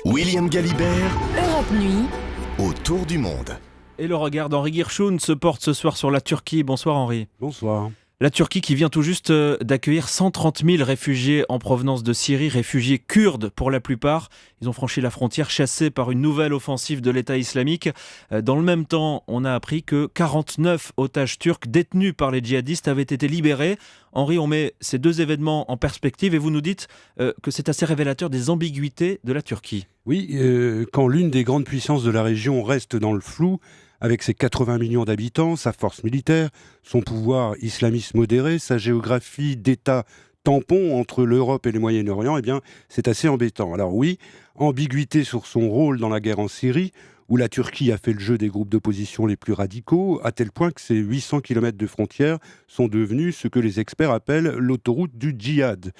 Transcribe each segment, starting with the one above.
William Galibert, Europe Nuit, autour du monde. Et le regard d'Henri Guirchoun se porte ce soir sur la Turquie. Bonsoir Henri. Bonsoir. La Turquie qui vient tout juste d'accueillir 130 000 réfugiés en provenance de Syrie, réfugiés kurdes pour la plupart. Ils ont franchi la frontière chassés par une nouvelle offensive de l'État islamique. Dans le même temps, on a appris que 49 otages turcs détenus par les djihadistes avaient été libérés. Henri, on met ces deux événements en perspective et vous nous dites que c'est assez révélateur des ambiguïtés de la Turquie. Oui, quand l'une des grandes puissances de la région reste dans le flou, avec ses 80 millions d'habitants, sa force militaire, son pouvoir islamiste modéré, sa géographie d'État tampon entre l'Europe et le Moyen-Orient, eh bien, c'est assez embêtant. Alors oui, ambiguïté sur son rôle dans la guerre en Syrie, où la Turquie a fait le jeu des groupes d'opposition les plus radicaux, à tel point que ces 800 km de frontières sont devenus ce que les experts appellent l'autoroute du djihad.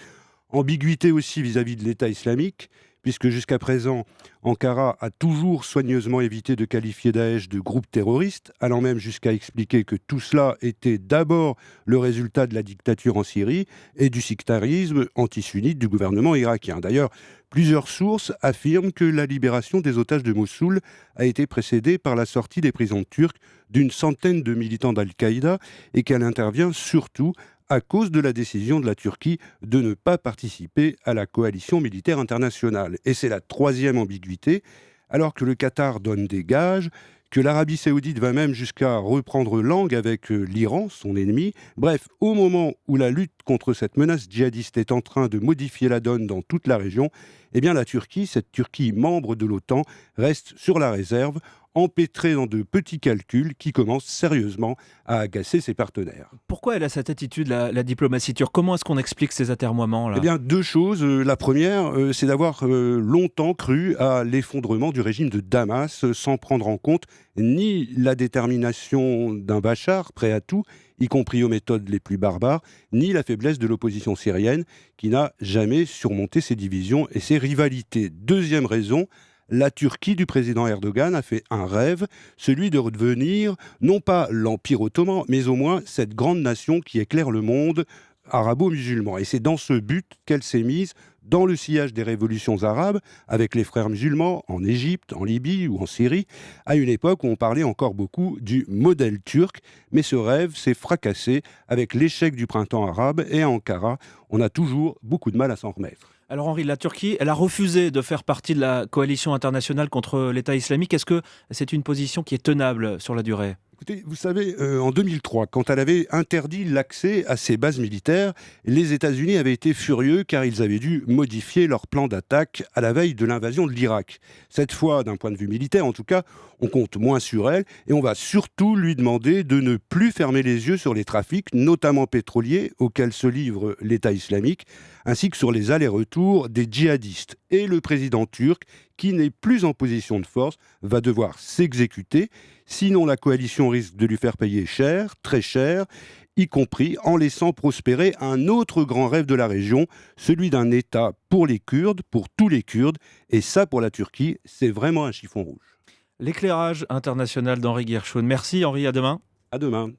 Ambiguïté aussi vis-à-vis de l'État islamique, puisque jusqu'à présent, Ankara a toujours soigneusement évité de qualifier Daesh de groupe terroriste, allant même jusqu'à expliquer que tout cela était d'abord le résultat de la dictature en Syrie et du sectarisme anti-sunnite du gouvernement irakien. D'ailleurs, plusieurs sources affirment que la libération des otages de Mossoul a été précédée par la sortie des prisons turques d'une centaine de militants d'Al-Qaïda et qu'elle intervient surtout à cause de la décision de la Turquie de ne pas participer à la coalition militaire internationale. Et c'est la troisième ambiguïté, alors que le Qatar donne des gages, que l'Arabie saoudite va même jusqu'à reprendre langue avec l'Iran, son ennemi. Bref, au moment où la lutte contre cette menace djihadiste est en train de modifier la donne dans toute la région, eh bien la Turquie, cette Turquie membre de l'OTAN, reste sur la réserve, empêtrée dans de petits calculs qui commencent sérieusement à agacer ses partenaires. Pourquoi elle a cette attitude, la diplomatie turque ? Comment est-ce qu'on explique ces atermoiements-là ? Eh bien, deux choses. La première, c'est d'avoir longtemps cru à l'effondrement du régime de Damas, sans prendre en compte ni la détermination d'un Bachar, prêt à tout, y compris aux méthodes les plus barbares, ni la faiblesse de l'opposition syrienne, qui n'a jamais surmonté ses divisions et ses rivalités. Deuxième raison, la Turquie du président Erdogan a fait un rêve, celui de redevenir, non pas l'Empire ottoman, mais au moins cette grande nation qui éclaire le monde arabo-musulman. Et c'est dans ce but qu'elle s'est mise dans le sillage des révolutions arabes, avec les frères musulmans en Égypte, en Libye ou en Syrie, à une époque où on parlait encore beaucoup du modèle turc. Mais ce rêve s'est fracassé avec l'échec du printemps arabe et à Ankara, on a toujours beaucoup de mal à s'en remettre. Alors Henri, la Turquie, elle a refusé de faire partie de la coalition internationale contre l'État islamique. Est-ce que c'est une position qui est tenable sur la durée ? Écoutez, vous savez, en 2003, quand elle avait interdit l'accès à ses bases militaires, les États-Unis avaient été furieux car ils avaient dû modifier leur plan d'attaque à la veille de l'invasion de l'Irak. Cette fois, d'un point de vue militaire en tout cas, on compte moins sur elle et on va surtout lui demander de ne plus fermer les yeux sur les trafics, notamment pétroliers, auxquels se livre l'État islamique, ainsi que sur les allers-retours des djihadistes. Et le président turc, qui n'est plus en position de force, va devoir s'exécuter. Sinon, la coalition risque de lui faire payer cher, très cher, y compris en laissant prospérer un autre grand rêve de la région, celui d'un État pour les Kurdes, pour tous les Kurdes. Et ça, pour la Turquie, c'est vraiment un chiffon rouge. L'éclairage international d'Henri Guirchoun. Merci Henri, à demain. À demain.